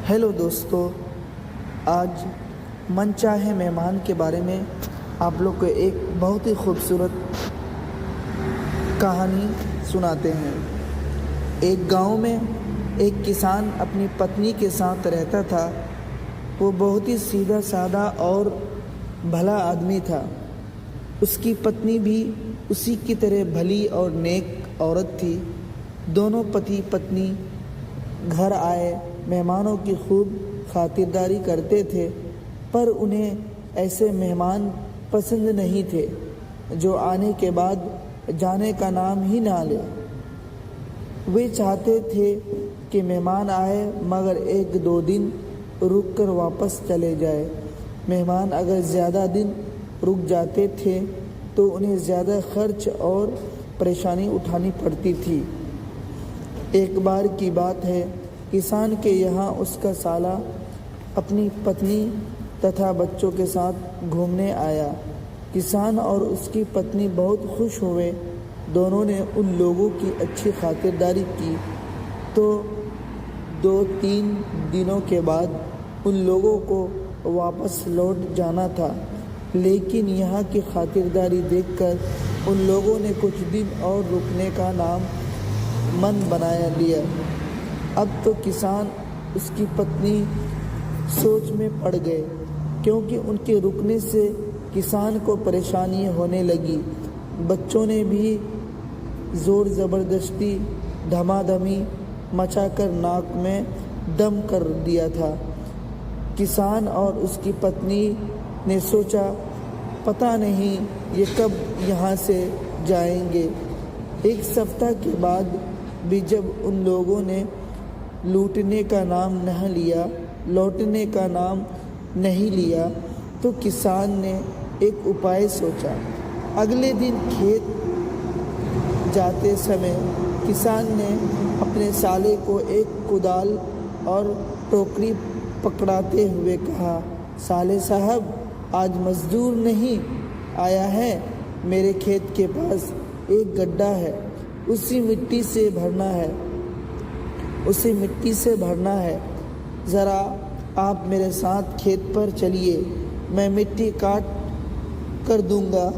Hello دوستو، آج من چاہے مہمان کے بارے میں آپ لوگ کو ایک بہت ہی خوبصورت کہانی سناتے ہیں۔ ایک گاؤں میں ایک کسان اپنی پتنی کے ساتھ رہتا تھا۔ وہ بہت ہی سیدھا سادہ اور بھلا آدمی تھا۔ اس کی پتنی بھی اسی کی طرح بھلی اور نیک عورت تھی۔ دونوں پتی پتنی گھر آئے مہمانوں کی خوب خاطرداری کرتے تھے، پر انہیں ایسے مہمان پسند نہیں تھے جو آنے کے بعد جانے کا نام ہی نہ لے۔ وہ چاہتے تھے کہ مہمان آئے مگر ایک دو دن رک کر واپس چلے جائے۔ مہمان اگر زیادہ دن رک جاتے تھے تو انہیں زیادہ خرچ اور پریشانی اٹھانی پڑتی تھی۔ ایک بار کی بات ہے، کسان کے یہاں اس کا سالہ اپنی پتنی تتھا بچوں کے ساتھ گھومنے آیا۔ کسان اور اس کی پتنی بہت خوش ہوئے۔ دونوں نے ان لوگوں کی اچھی خاطرداری کی تو 2-3 دنوں کے بعد ان لوگوں کو واپس لوٹ جانا تھا، لیکن یہاں کی خاطرداری دیکھ کر ان لوگوں نے کچھ دن اور رکنے کا من بنا لیا۔ اب تو کسان اس کی پتنی سوچ میں پڑ گئے، کیونکہ ان کے رکنے سے کسان کو پریشانی ہونے لگی۔ بچوں نے بھی زور زبردستی دھما دھمی مچا کر ناک میں دم کر دیا تھا۔ کسان اور اس کی پتنی نے سوچا، پتہ نہیں یہ کب یہاں سے جائیں گے۔ ایک ہفتہ کے بعد بھی جب ان لوگوں نے لوٹنے کا نام نہیں لیا تو کسان نے ایک اپائے سوچا۔ اگلے دن کھیت جاتے سمے کسان نے اپنے سالے کو ایک کدال اور ٹوکری پکڑاتے ہوئے کہا، سالے صاحب، آج مزدور نہیں آیا ہے، میرے کھیت کے پاس ایک گڈھا ہے، اسے مٹی سے بھرنا ہے، ذرا آپ میرے ساتھ کھیت پر چلیے، میں مٹی کاٹ کر دوں گا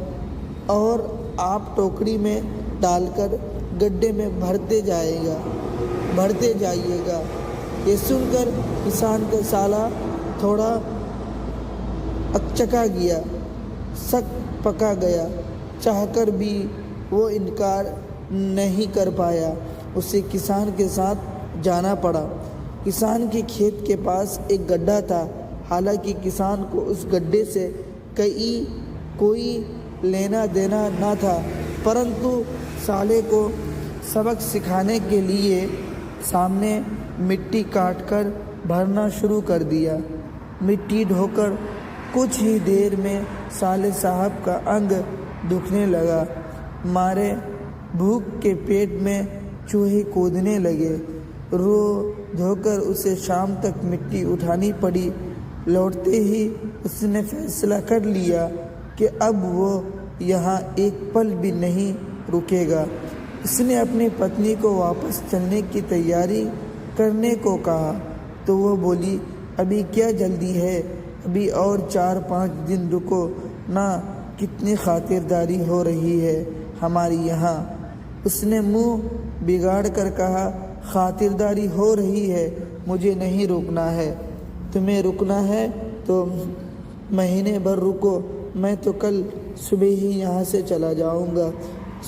اور آپ ٹوکری میں ڈال کر گڈھے میں بھرتے جائیے گا۔ یہ سن کر کسان کا سالہ تھوڑا اکچکا گیا، سک پکا گیا، چاہ کر بھی وہ انکار نہیں کر پایا۔ اسے کسان کے ساتھ جانا پڑا۔ کسان کے کھیت کے پاس ایک گڈھا تھا۔ حالانکہ کسان کو اس گڈھے سے کوئی لینا دینا نہ تھا، پرنتو سالے کو سبق سکھانے کے لیے سامنے مٹی کاٹ کر بھرنا شروع کر دیا۔ مٹی ڈھو کر کچھ ہی دیر میں سالے صاحب کا انگ دکھنے لگا، مارے بھوک کے پیٹ میں چوہے کودنے لگے۔ رو دھو کر اسے شام تک مٹی اٹھانی پڑی۔ لوٹتے ہی اس نے فیصلہ کر لیا کہ اب وہ یہاں ایک پل بھی نہیں رکے گا۔ اس نے اپنی پتنی کو واپس چلنے کی تیاری کرنے کو کہا تو وہ بولی، ابھی کیا جلدی ہے، ابھی اور 4-5 دن رکو نا، کتنی خاطرداری ہو رہی ہے ہماری یہاں۔ اس نے منہ بگاڑ کر کہا، خاطرداری ہو رہی ہے، مجھے نہیں رکنا ہے، تمہیں رکنا ہے تو مہینے بھر رکو، میں تو کل صبح ہی یہاں سے چلا جاؤں گا۔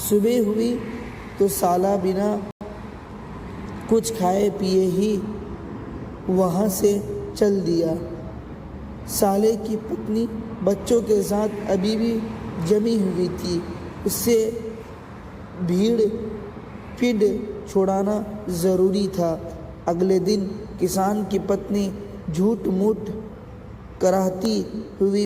صبح ہوئی تو سالہ بنا کچھ کھائے پیے ہی وہاں سے چل دیا۔ سالے کی پتنی بچوں کے ساتھ ابھی بھی جمی ہوئی تھی، اس سے بھیڑ پھیڑ چھڑانا ضروری تھا۔ اگلے دن کسان کی پتنی جھوٹ موٹ کراتی ہوئی